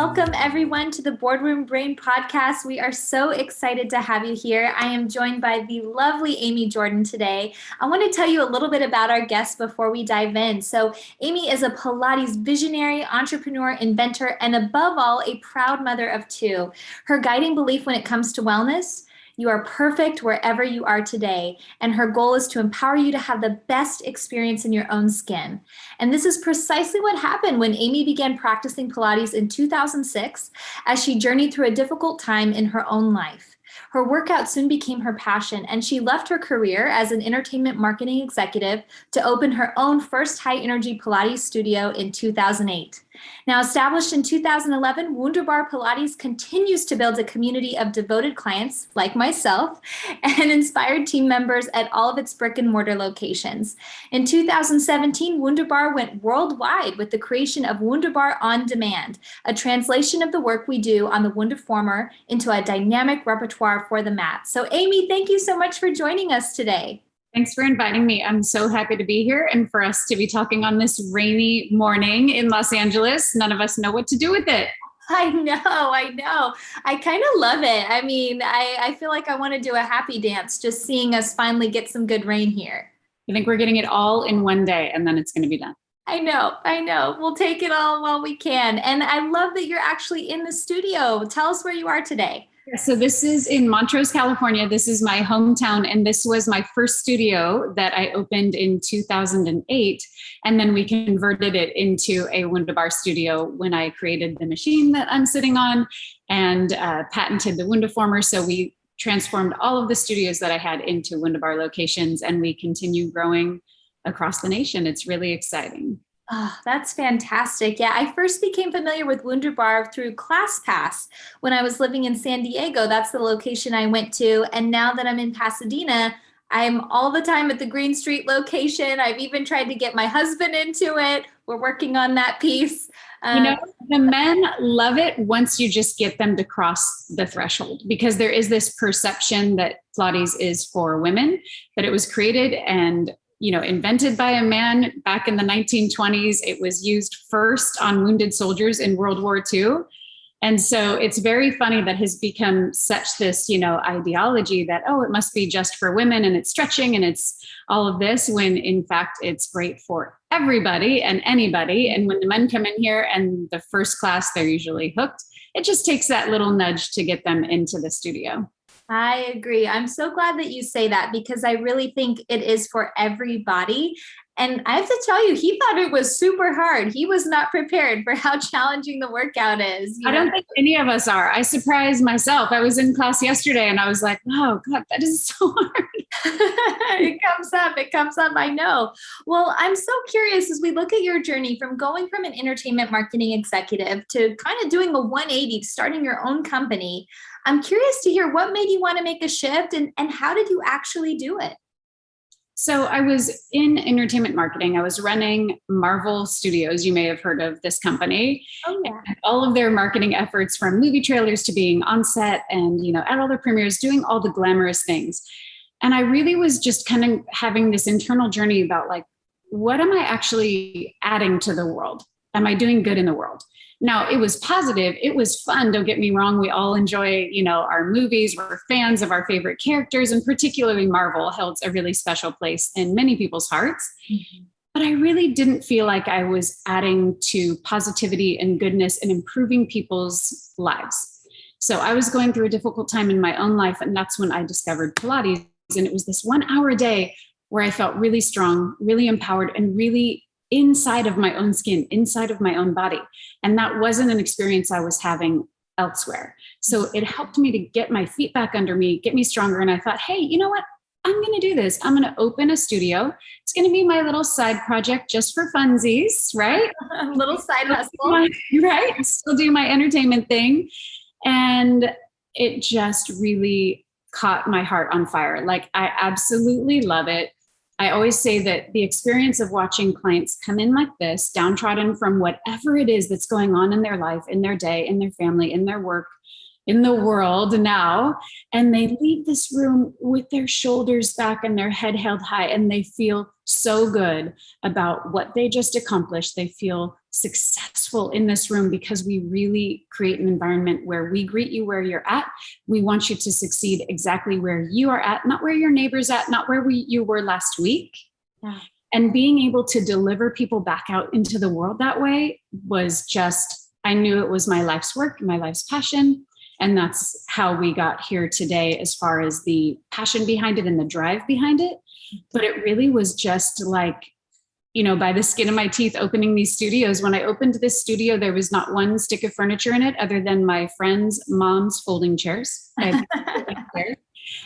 Welcome, everyone, to the Boardroom Brain podcast. We are so excited to have you here. I am joined by the lovely Amy Jordan today. I want to tell you a little bit about our guest before we dive in. So, Amy is a Pilates visionary, entrepreneur, inventor, and above all, a proud mother of two. Her guiding belief when it comes to wellness: you are perfect wherever you are today, and her goal is to empower you to have the best experience in your own skin. And this is precisely what happened when Amy began practicing Pilates in 2006 as she journeyed through a difficult time in her own life. Her workout soon became her passion, and she left her career as an entertainment marketing executive to open her own first high-energy Pilates studio in 2008. Now, established in 2011, WundaBar Pilates continues to build a community of devoted clients like myself and inspired team members at all of its brick and mortar locations. In 2017, WundaBar went worldwide with the creation of WundaBar On Demand, a translation of the work we do on the Wundaformer into a dynamic repertoire for the mat. So, Amy, thank you so much for joining us today. Thanks for inviting me. I'm so happy to be here and for us to be talking on this rainy morning in Los Angeles. None of us know what to do with it. I know. I kind of love it. I mean, I feel like I want to do a happy dance just seeing us finally get some good rain here. I think we're getting it all in one day and then it's going to be done. I know. We'll take it all while we can. And I love that you're actually in the studio. Tell us where you are today. So this is in Montrose, California. This is my hometown, and this was my first studio that I opened in 2008. And then we converted it into a WundaBar studio when I created the machine that I'm sitting on and patented the Wundaformer. So we transformed all of the studios that I had into WundaBar locations, and we continue growing across the nation. It's really exciting. Oh, that's fantastic. Yeah, I first became familiar with WundaBar through ClassPass when I was living in San Diego. That's the location I went to. And now that I'm in Pasadena, I'm all the time at the Green Street location. I've even tried to get my husband into it. We're working on that piece. The men love it once you just get them to cross the threshold, because there is this perception that Pilates is for women, that it was created and invented by a man back in the 1920s. It was used first on wounded soldiers in World War II. And so it's very funny that has become such this, ideology that, it must be just for women and it's stretching and it's all of this, when in fact it's great for everybody and anybody. And when the men come in here and the first class, they're usually hooked. It just takes that little nudge to get them into the studio. I agree. I'm so glad that you say that, because I really think it is for everybody. And I have to tell you, he thought it was super hard. He was not prepared for how challenging the workout is. I don't think any of us are. I surprised myself. I was in class yesterday and I was like, oh God, that is so hard. It comes up. I know. Well, I'm so curious as we look at your journey from going from an entertainment marketing executive to kind of doing a 180, starting your own company. I'm curious to hear what made you want to make a shift and how did you actually do it? So I was in entertainment marketing. I was running Marvel Studios. You may have heard of this company. Oh, yeah. And all of their marketing efforts, from movie trailers to being on set and, at all their premieres, doing all the glamorous things. And I really was just kind of having this internal journey about what am I actually adding to the world? Am I doing good in the world? Now, it was positive. It was fun. Don't get me wrong. We all enjoy, our movies. We're fans of our favorite characters, and particularly Marvel held a really special place in many people's hearts. Mm-hmm. But I really didn't feel like I was adding to positivity and goodness and improving people's lives. So I was going through a difficult time in my own life, and that's when I discovered Pilates. And it was this 1 hour a day where I felt really strong, really empowered, and really inside of my own skin, inside of my own body. And that wasn't an experience I was having elsewhere. So it helped me to get my feet back under me, get me stronger. And I thought, hey, you know what? I'm going to do this. I'm going to open a studio. It's going to be my little side project just for funsies, right? A little side hustle. Right? Still do my entertainment thing. And it just really caught my heart on fire. I absolutely love it. I always say that the experience of watching clients come in like this, downtrodden from whatever it is that's going on in their life, in their day, in their family, in their work, in the world now, and they leave this room with their shoulders back and their head held high, and they feel so good about what they just accomplished. They feel successful in this room because we really create an environment where we greet you where you're at. We want you to succeed exactly where you are at, not where your neighbor's at, not where you were last week. Yeah. And being able to deliver people back out into the world that way was just, I knew it was my life's work, my life's passion. And that's how we got here today, as far as the passion behind it and the drive behind it. But it really was just like, by the skin of my teeth opening these studios. When I opened this studio, there was not one stick of furniture in it other than my friend's mom's folding chairs.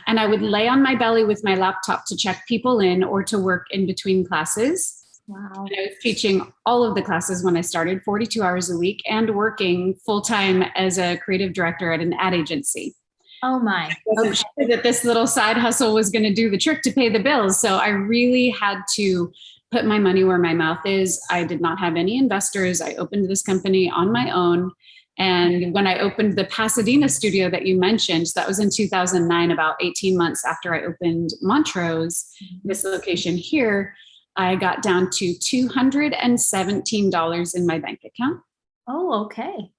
And I would lay on my belly with my laptop to check people in or to work in between classes. Wow. And I was teaching all of the classes when I started, 42 hours a week, and working full-time as a creative director at an ad agency. Oh my. I wasn't sure that this little side hustle was going to do the trick to pay the bills. So I really had to put my money where my mouth is. I did not have any investors. I opened this company on my own. And when I opened the Pasadena studio that you mentioned, so that was in 2009, about 18 months after I opened Montrose, this location here, I got down to $217 in my bank account. Oh, okay.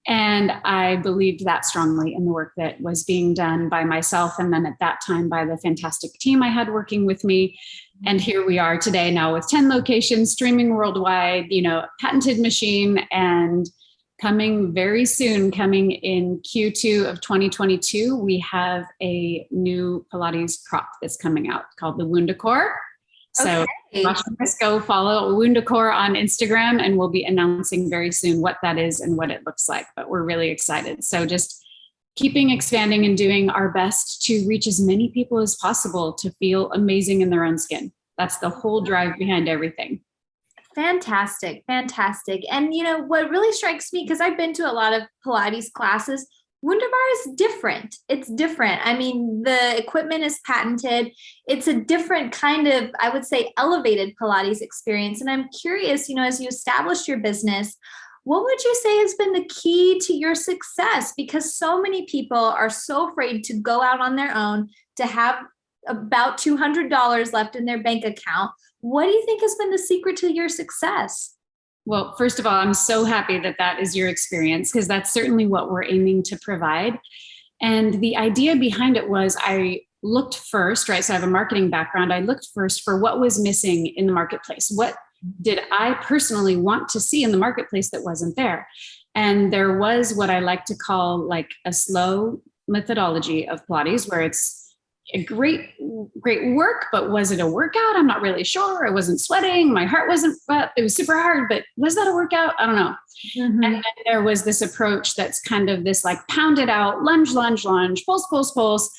And I believed that strongly in the work that was being done by myself. And then at that time, by the fantastic team I had working with me. And here we are today now with 10 locations, streaming worldwide, patented machine, and coming very soon, coming in Q2 of 2022, we have a new Pilates prop that's coming out called the WundaBar. So watch us, go follow WundaBar on Instagram, and we'll be announcing very soon what that is and what it looks like. But we're really excited. So just keeping expanding and doing our best to reach as many people as possible to feel amazing in their own skin. That's the whole drive behind everything. Fantastic. Fantastic. And what really strikes me, because I've been to a lot of Pilates classes, WundaBar is different. It's different. I mean, the equipment is patented. It's a different kind of, I would say, elevated Pilates experience. And I'm curious, as you established your business, what would you say has been the key to your success? Because so many people are so afraid to go out on their own, to have about $200 left in their bank account. What do you think has been the secret to your success? Well, first of all, I'm so happy that that is your experience, because that's certainly what we're aiming to provide. And the idea behind it was I looked first, right? So I have a marketing background. I looked first for what was missing in the marketplace. What did I personally want to see in the marketplace that wasn't there? And there was what I like to call like a slow methodology of Pilates, where it's a great work, but was it a workout? I'm not really sure. I wasn't sweating. My heart wasn't, it was super hard, but was that a workout? I don't know. Mm-hmm. And then there was this approach that's kind of this like pounded out, lunge, pulse, pulse, pulse.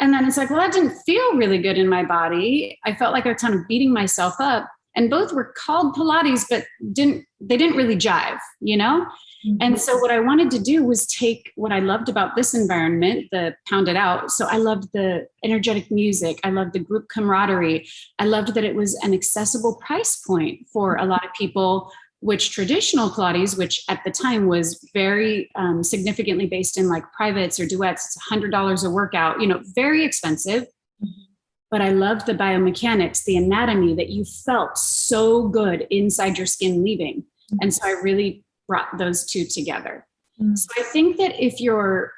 And then it's like, well, that didn't feel really good in my body. I felt like I was kind of beating myself up, and both were called Pilates, but they didn't really jive, Mm-hmm. And so what I wanted to do was take what I loved about this environment, the pounded out. So I loved the energetic music. I loved the group camaraderie. I loved that it was an accessible price point for a lot of people, which traditional Pilates, which at the time was very significantly based in like privates or duets, it's $100 a workout, very expensive. Mm-hmm. But I loved the biomechanics, the anatomy, that you felt so good inside your skin leaving. Mm-hmm. And so I really brought those two together. Mm-hmm. So I think that if you're,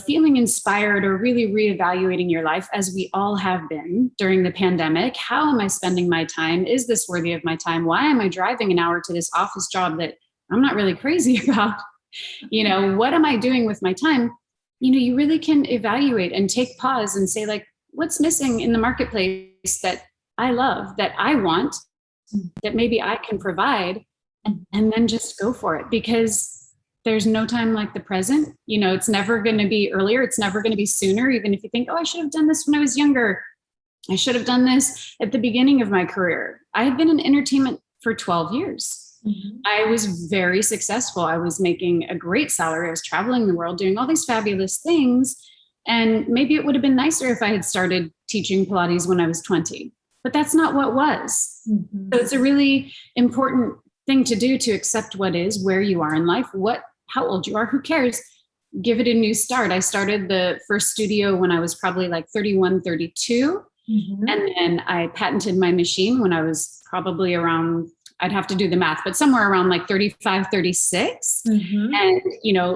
feeling inspired or really reevaluating your life, as we all have been during the pandemic, how am I spending my time? Is this worthy of my time? Why am I driving an hour to this office job that I'm not really crazy about? What am I doing with my time? You really can evaluate and take pause and say, like, what's missing in the marketplace that I love, that I want, that maybe I can provide? And then just go for it, because there's no time like the present. It's never going to be earlier. It's never going to be sooner. Even if you think, oh, I should have done this when I was younger. I should have done this at the beginning of my career. I had been in entertainment for 12 years. Mm-hmm. I was very successful. I was making a great salary. I was traveling the world, doing all these fabulous things. And maybe it would have been nicer if I had started teaching Pilates when I was 20, but that's not what was. Mm-hmm. So it's a really important thing to do, to accept what is, where you are in life, how old you are, who cares? Give it a new start. I started the first studio when I was probably like 31, 32. Mm-hmm. And then I patented my machine when I was probably around, I'd have to do the math, but somewhere around like 35, 36. Mm-hmm. And,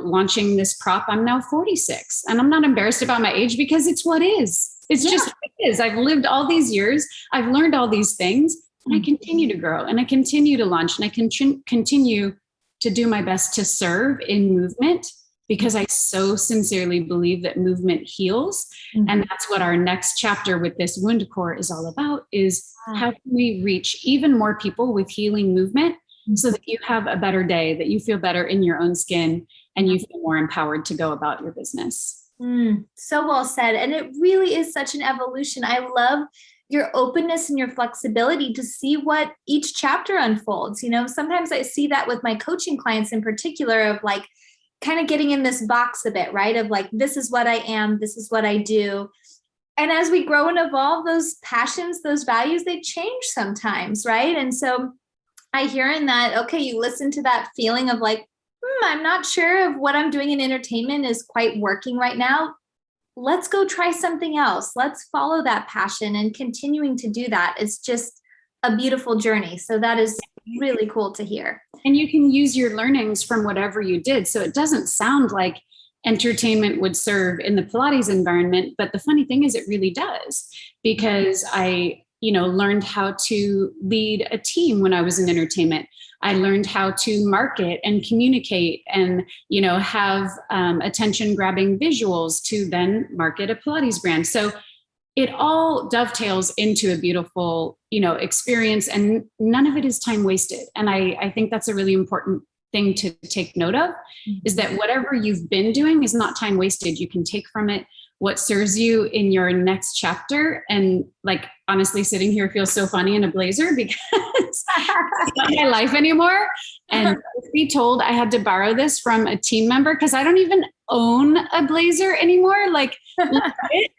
launching this prop, I'm now 46. And I'm not embarrassed about my age because it's what is. It's just what it is. I've lived all these years. I've learned all these things, and I continue to grow, and I continue to launch, and I continue to do my best to serve in movement, because I so sincerely believe that movement heals. Mm-hmm. And that's what our next chapter with this WundaCore is all about, is how can we reach even more people with healing movement, so that you have a better day, that you feel better in your own skin, and you feel more empowered to go about your business. So well said. And it really is such an evolution. I love your openness and your flexibility to see what each chapter unfolds. Sometimes I see that with my coaching clients in particular, of like kind of getting in this box a bit, right? Of like, this is what I am, this is what I do. And as we grow and evolve, those passions, those values, they change sometimes, right? And so I hear in that, okay, you listen to that feeling of like, I'm not sure if what I'm doing in entertainment is quite working right now. Let's go try something else. Let's follow that passion, and continuing to do that is just a beautiful journey. So that is really cool to hear. And you can use your learnings from whatever you did. So it doesn't sound like entertainment would serve in the Pilates environment, but the funny thing is it really does, because I, learned how to lead a team when I was in entertainment. I learned how to market and communicate and, have attention grabbing visuals to then market a Pilates brand. So it all dovetails into a beautiful, experience, and none of it is time wasted. And I think that's a really important thing to take note of, is that whatever you've been doing is not time wasted. You can take from it what serves you in your next chapter. And like, honestly, sitting here feels so funny in a blazer, because it's not my life anymore. And to be told I had to borrow this from a team member, because I don't even own a blazer anymore. Like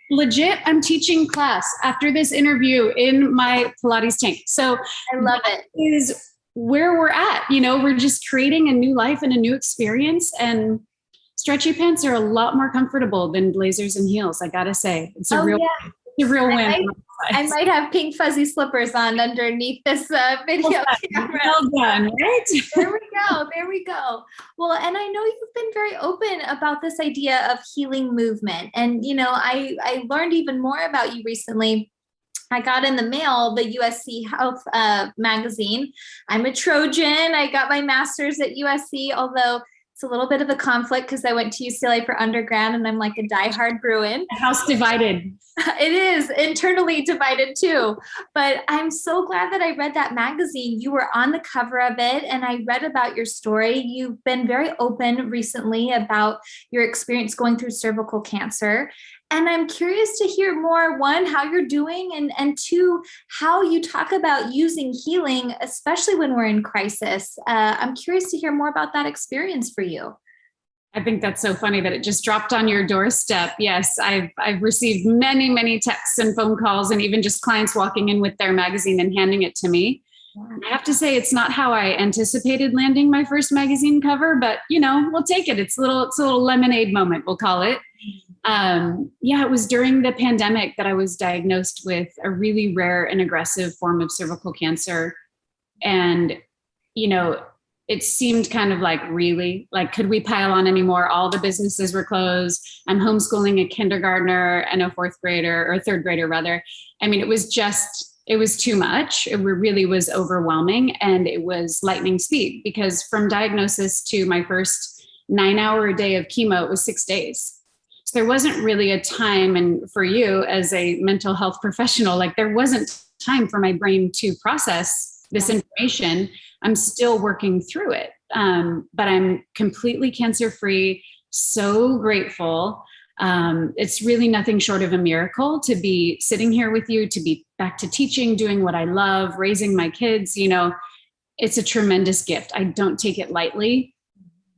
legit, I'm teaching class after this interview in my Pilates tank. So I love it. Is where we're at. We're just creating a new life and a new experience. And stretchy pants are a lot more comfortable than blazers and heels. I gotta say, it's a real win. I might have pink fuzzy slippers on underneath this video camera. Well done, right? There we go. Well, and I know you've been very open about this idea of healing movement. And, I learned even more about you recently. I got in the mail the USC Health Magazine. I'm a Trojan. I got my master's at USC, although it's a little bit of a conflict because I went to UCLA for undergrad, and I'm like a diehard Bruin. House divided. It is internally divided too. But I'm so glad that I read that magazine. You were on the cover of it, and I read about your story. You've been very open recently about your experience going through cervical cancer. And I'm curious to hear more, one, how you're doing, and two, how you talk about using healing, especially when we're in crisis. I'm curious to hear more about that experience for you. I think that's so funny that it just dropped on your doorstep. Yes, I've received many, many texts and phone calls, and even just clients walking in with their magazine and handing it to me. I have to say, it's not how I anticipated landing my first magazine cover, but we'll take it. It's a little lemonade moment, we'll call it. It was during the pandemic that I was diagnosed with a really rare and aggressive form of cervical cancer. And, it seemed kind of like, really, like, could we pile on anymore? All the businesses were closed. I'm homeschooling a kindergartner and a third grader rather. I mean, it was too much. It really was overwhelming, and it was lightning speed, because from diagnosis to my first 9-hour day of chemo, it was 6 days. So there wasn't really a time, and for you as a mental health professional, like there wasn't time for my brain to process this information. I'm still working through it. But I'm completely cancer-free, so grateful. It's really nothing short of a miracle to be sitting here with you, to be back to teaching, doing what I love, raising my kids. It's a tremendous gift. I don't take it lightly.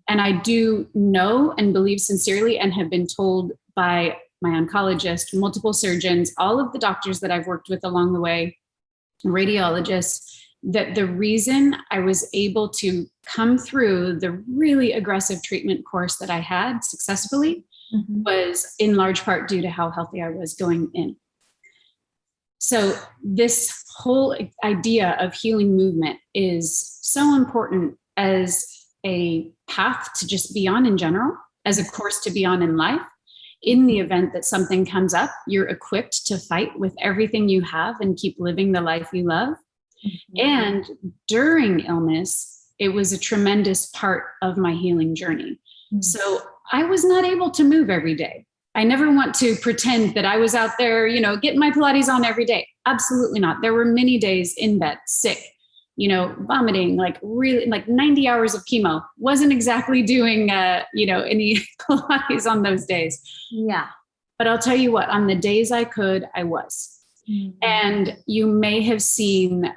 And I do know and believe sincerely, and have been told by my oncologist, multiple surgeons, all of the doctors that I've worked with along the way, radiologists, that the reason I was able to come through the really aggressive treatment course that I had successfully was in large part due to how healthy I was going in. So this whole idea of healing movement is so important as a path to just be on in general, as a course to be on in life. In the event that something comes up, you're equipped to fight with everything you have and keep living the life you love. Mm-hmm. And during illness, it was a tremendous part of my healing journey. Mm-hmm. So I was not able to move every day. I never want to pretend that I was out there, you know, getting my Pilates on every day. Absolutely not. There were many days in bed, sick, you know, vomiting, like really like 90 hours of chemo. Wasn't exactly doing, you know, any Pilates on those days. Yeah. But I'll tell you what, on the days I could, I was. Mm-hmm. And you may have seen,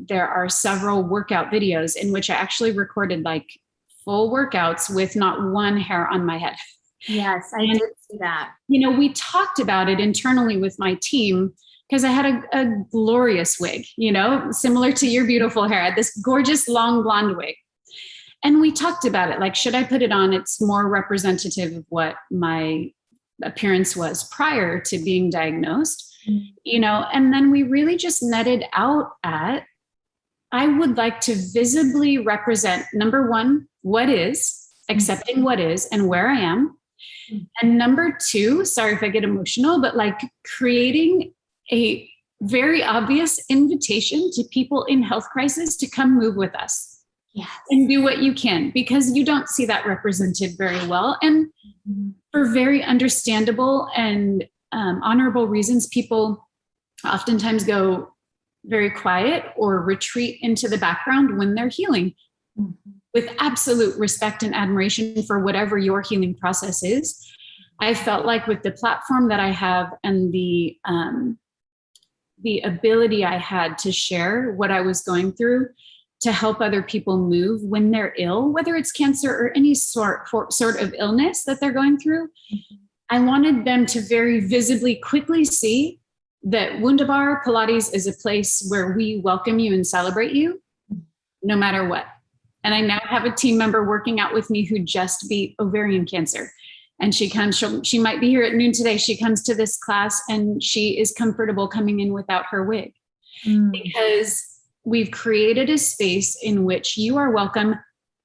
there are several workout videos in which I actually recorded like full workouts with not one hair on my head. Yes, I did see that. You know, we talked about it internally with my team because I had a glorious wig, you know, similar to your beautiful hair. I had this gorgeous long blonde wig. And we talked about it, like, should I put it on? It's more representative of what my appearance was prior to being diagnosed, you know, and then we really just netted out at, I would like to visibly represent, number one, what is, accepting what is and where I am. And number two, sorry if I get emotional, but like creating a very obvious invitation to people in health crisis to come move with us. Yes. And do what you can, because you don't see that represented very well. And for very understandable and honorable reasons, people oftentimes go very quiet or retreat into the background when they're healing. With absolute respect and admiration for whatever your healing process is. I felt like with the platform that I have and the ability I had to share what I was going through to help other people move when they're ill, whether it's cancer or any sort of illness that they're going through, I wanted them to very visibly, quickly see that WundaBar Pilates is a place where we welcome you and celebrate you, no matter what. And I now have a team member working out with me who just beat ovarian cancer. And she might be here at noon today. She comes to this class and she is comfortable coming in without her wig because we've created a space in which you are welcome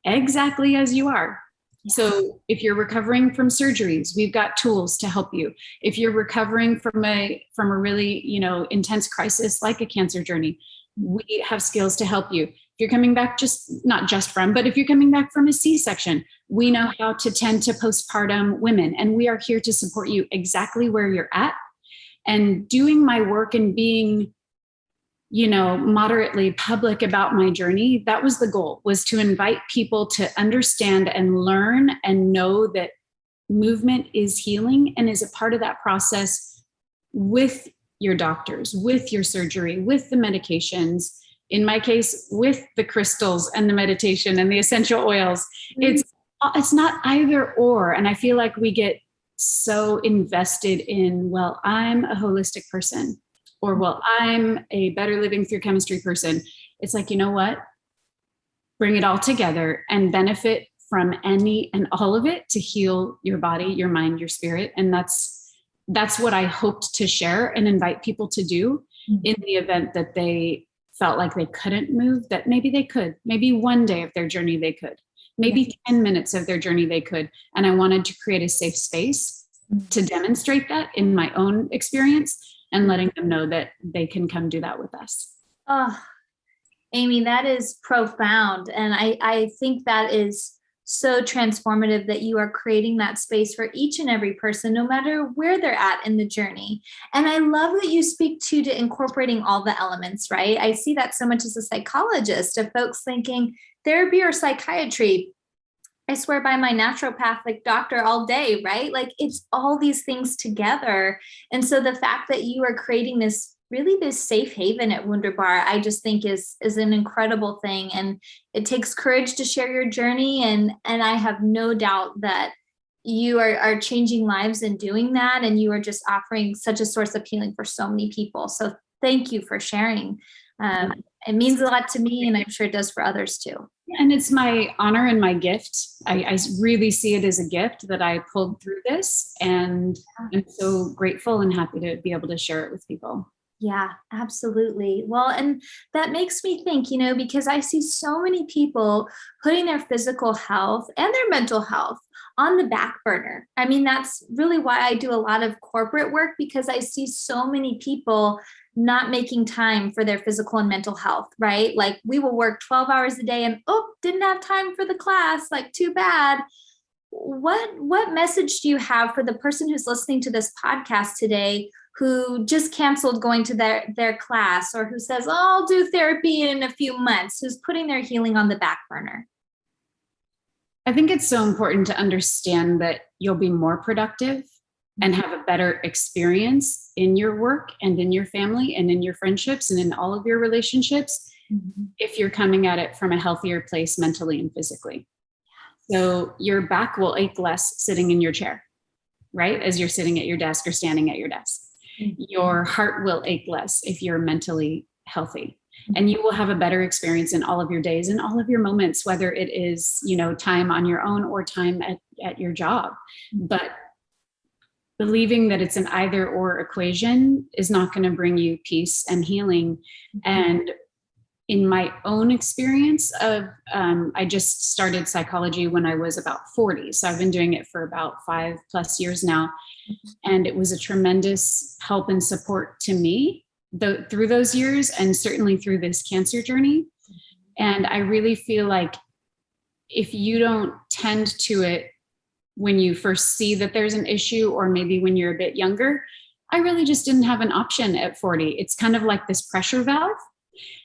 exactly as you are. Yeah. So if you're recovering from surgeries, we've got tools to help you. If you're recovering from a really, you know, intense crisis like a cancer journey, we have skills to help you. If you're coming back but if you're coming back from a C-section, we know how to tend to postpartum women, and we are here to support you exactly where you're at. And doing my work and being, you know, moderately public about my journey, that was the goal, was to invite people to understand and learn and know that movement is healing and is a part of that process with your doctors, with your surgery, with the medications, in my case, with the crystals and the meditation and the essential oils. It's not either or. And I feel like we get so invested in, well, I'm a holistic person, or, well, I'm a better living through chemistry person. It's like, you know what? Bring it all together and benefit from any and all of it to heal your body, your mind, your spirit. And that's what I hoped to share and invite people to do in the event that they felt like they couldn't move, that maybe they could. Maybe one day of their journey they could. Maybe 10 minutes of their journey they could. And I wanted to create a safe space to demonstrate that in my own experience and letting them know that they can come do that with us. Oh, Amy, that is profound. And I think that is so transformative that you are creating that space for each and every person, no matter where they're at in the journey. And I love that you speak to incorporating all the elements, right? I see that so much as a psychologist, of folks thinking therapy or psychiatry. I swear by my naturopathic doctor all day, right? Like, it's all these things together. And so the fact that you are creating this safe haven at WundaBar, I just think is an incredible thing. And it takes courage to share your journey. And I have no doubt that you are changing lives in doing that. And you are just offering such a source of healing for so many people. So thank you for sharing. It means a lot to me, and I'm sure it does for others too. And it's my honor and my gift. I really see it as a gift that I pulled through this, and I'm so grateful and happy to be able to share it with people. Yeah, absolutely. Well, and that makes me think, because I see so many people putting their physical health and their mental health on the back burner. I mean, that's really why I do a lot of corporate work, because I see so many people not making time for their physical and mental health, right? Like we will work 12 hours a day and oh, didn't have time for the class, like too bad. What message do you have for the person who's listening to this podcast today who just canceled going to their class, or who says, oh, I'll do therapy in a few months, who's putting their healing on the back burner? I think it's so important to understand that you'll be more productive and have a better experience in your work and in your family and in your friendships and in all of your relationships if you're coming at it from a healthier place mentally and physically. So your back will ache less sitting in your chair, right? As you're sitting at your desk or standing at your desk. Your heart will ache less if you're mentally healthy. And you will have a better experience in all of your days and all of your moments, whether it is, time on your own or time at your job. But believing that it's an either or equation is not going to bring you peace and healing. And in my own experience I just started psychology when I was about 40. So I've been doing it for about 5+ years now. And it was a tremendous help and support to me through those years, and certainly through this cancer journey. And I really feel like if you don't tend to it when you first see that there's an issue, or maybe when you're a bit younger, I really just didn't have an option at 40. It's kind of like this pressure valve.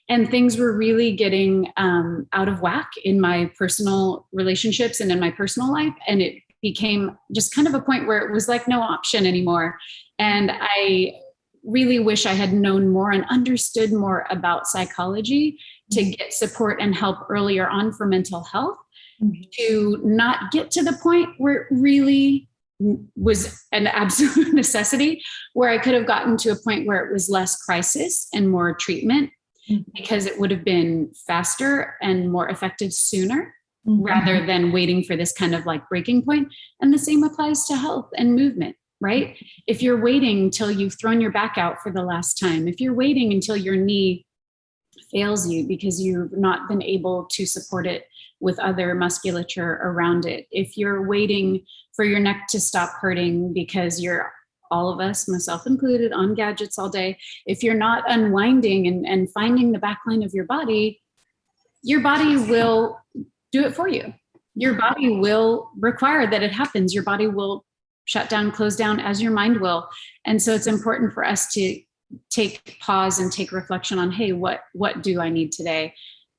And things were really getting out of whack in my personal relationships and in my personal life. And it became just kind of a point where it was like no option anymore. And I really wish I had known more and understood more about psychology to get support and help earlier on for mental health, to not get to the point where it really was an absolute necessity, where I could have gotten to a point where it was less crisis and more treatment, because it would have been faster and more effective sooner, rather than waiting for this kind of like breaking point. And the same applies to health and movement, right? If you're waiting until you've thrown your back out for the last time, if you're waiting until your knee fails you because you've not been able to support it with other musculature around it, if you're waiting for your neck to stop hurting because you're, all of us, myself included, on gadgets all day, if you're not unwinding and finding the back line of your body will do it for you. Your body will require that it happens. Your body will shut down, close down, as your mind will. And so it's important for us to take pause and take reflection on, hey, what do I need today?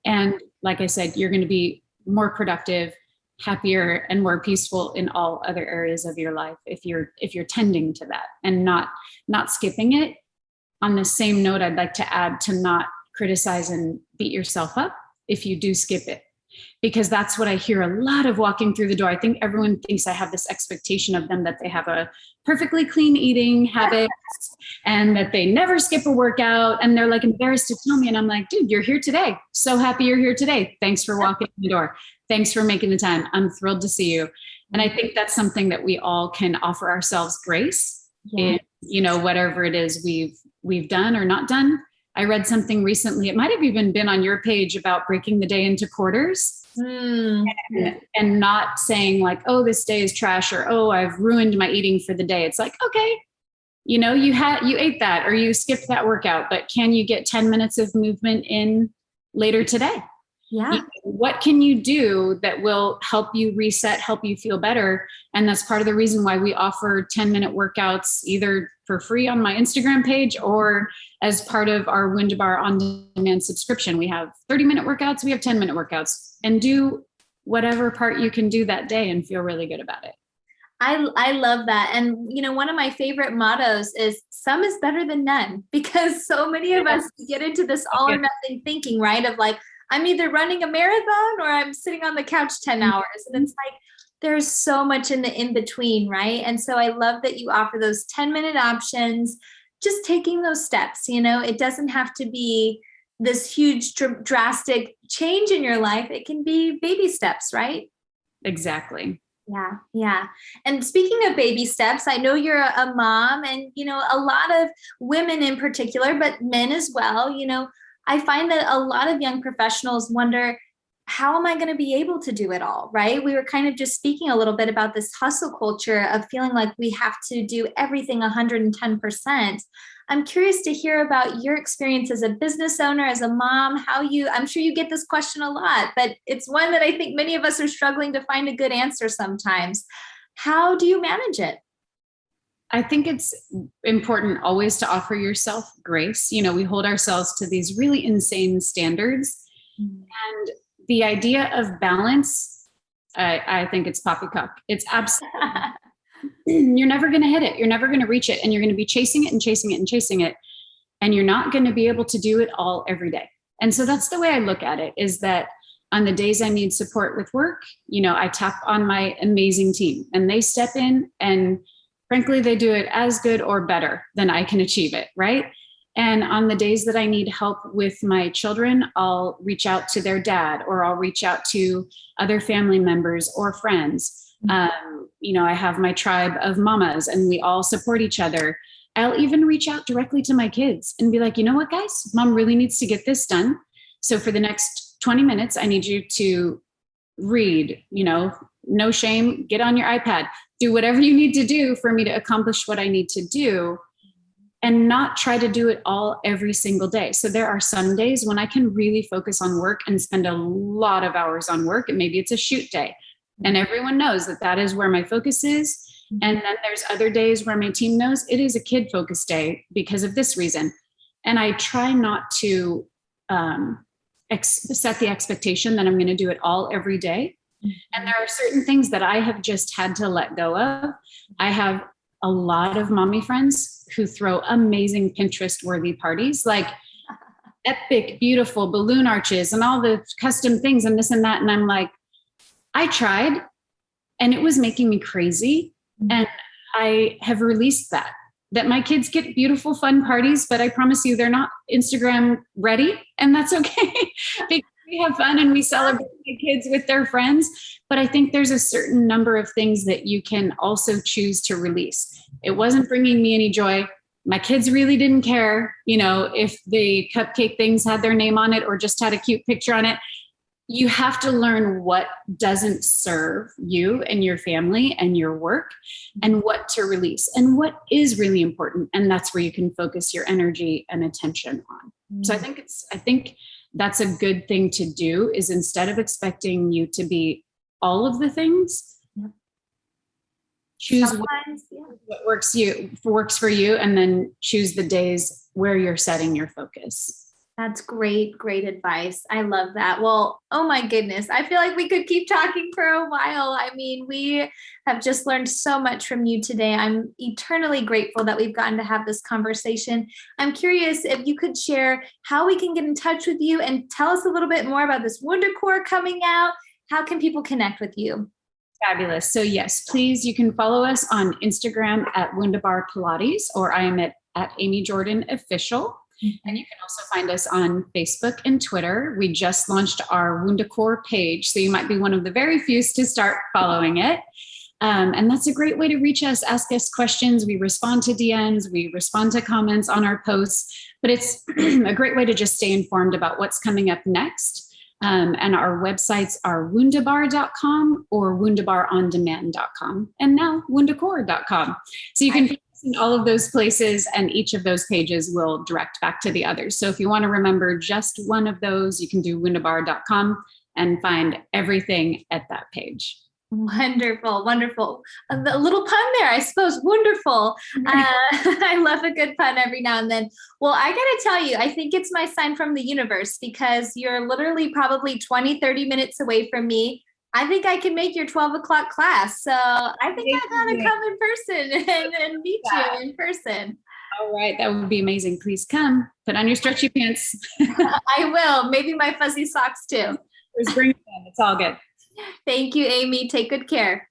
And like I said, you're going to be more productive, happier, and more peaceful in all other areas of your life if you're tending to that and not skipping it. On the same note, I'd like to add to not criticize and beat yourself up if you do skip it, because that's what I hear a lot of walking through the door. I think everyone thinks I have this expectation of them that they have a perfectly clean eating habit and that they never skip a workout, and they're like embarrassed to tell me. And I'm like, dude, you're here today. So happy you're here today. Thanks for walking in the door. Thanks for making the time. I'm thrilled to see you. And I think that's something that we all can offer ourselves grace in, whatever it is we've done or not done. I read something recently, it might have even been on your page, about breaking the day into quarters and not saying like, oh, this day is trash, or, oh, I've ruined my eating for the day. It's like, okay, you ate that or you skipped that workout, but can you get 10 minutes of movement in later today? Yeah. What can you do that will help you reset, help you feel better? And that's part of the reason why we offer 10-minute workouts, either for free on my Instagram page or as part of our WundaBar on-demand subscription. We have 30-minute workouts, we have 10-minute workouts, and do whatever part you can do that day and feel really good about it. I love that. And, one of my favorite mottos is some is better than none, because so many of us get into this all or nothing thinking, right? Of like, I'm either running a marathon or I'm sitting on the couch 10 hours. And it's like, there's so much in the in-between, right? And so I love that you offer those 10-minute options, just taking those steps. It doesn't have to be this huge, drastic change in your life. It can be baby steps, right? Exactly. Yeah, yeah. And speaking of baby steps, I know you're a mom and, a lot of women in particular, but men as well, I find that a lot of young professionals wonder, how am I going to be able to do it all? Right. We were kind of just speaking a little bit about this hustle culture of feeling like we have to do everything 110%. I'm curious to hear about your experience as a business owner, as a mom, I'm sure you get this question a lot, but it's one that I think many of us are struggling to find a good answer sometimes. How do you manage it? I think it's important always to offer yourself grace. We hold ourselves to these really insane standards. And the idea of balance, I think it's poppycock. It's absolutely, you're never going to hit it. You're never going to reach it. And you're going to be chasing it and chasing it and chasing it. And you're not going to be able to do it all every day. And so that's the way I look at it, is that on the days I need support with work, I tap on my amazing team and they step in, and frankly, they do it as good or better than I can achieve it, right? And on the days that I need help with my children, I'll reach out to their dad, or I'll reach out to other family members or friends. I have my tribe of mamas and we all support each other. I'll even reach out directly to my kids and be like, you know what, guys, mom really needs to get this done. So for the next 20 minutes, I need you to read, no shame, get on your iPad, do whatever you need to do for me to accomplish what I need to do, and not try to do it all every single day. So there are some days when I can really focus on work and spend a lot of hours on work, and maybe it's a shoot day. And everyone knows that that is where my focus is. And then there's other days where my team knows it is a kid focused day because of this reason. And I try not to set the expectation that I'm going to do it all every day. And there are certain things that I have just had to let go of. I have a lot of mommy friends who throw amazing Pinterest worthy parties, like epic, beautiful balloon arches and all the custom things and this and that. And I'm like, I tried and it was making me crazy. And I have released that my kids get beautiful, fun parties, but I promise you they're not Instagram ready. And that's okay. Because we have fun and we celebrate the kids with their friends. But I think there's a certain number of things that you can also choose to release. It wasn't bringing me any joy. My kids really didn't care, if the cupcake things had their name on it or just had a cute picture on it. You have to learn what doesn't serve you and your family and your work, and what to release and what is really important. And that's where you can focus your energy and attention on. So I think that's a good thing to do, is instead of expecting you to be all of the things, choose what works for you, and then choose the days where you're setting your focus. That's great, great advice. I love that. Well, oh my goodness. I feel like we could keep talking for a while. I mean, we have just learned so much from you today. I'm eternally grateful that we've gotten to have this conversation. I'm curious if you could share how we can get in touch with you and tell us a little bit more about this WundaCore coming out. How can people connect with you? Fabulous. So yes, please, you can follow us on Instagram at WundaBar Pilates, or I am at Amy Jordan Official. And you can also find us on Facebook and Twitter. We just launched our WundaCore page, so you might be one of the very few to start following it. And that's a great way to reach us, ask us questions. We respond to DMs, we respond to comments on our posts, but it's a great way to just stay informed about what's coming up next. And our websites are WundaBar.com or WundaBarOnDemand.com, and now WundaCore.com. So you can in all of those places, and each of those pages will direct back to the others. So if you want to remember just one of those, you can do WundaBar.com and find everything at that page. Wonderful, wonderful. A little pun there, I suppose. Wonderful. I love a good pun every now and then. Well, I got to tell you, I think it's my sign from the universe, because you're literally probably 20, 30 minutes away from me. I think I can make your 12 o'clock class. So I think I gotta come in person and meet you in person. All right, that would be amazing. Please come. Put on your stretchy pants. I will. Maybe my fuzzy socks too. Just bring them. It's all good. Thank you, Amy. Take good care.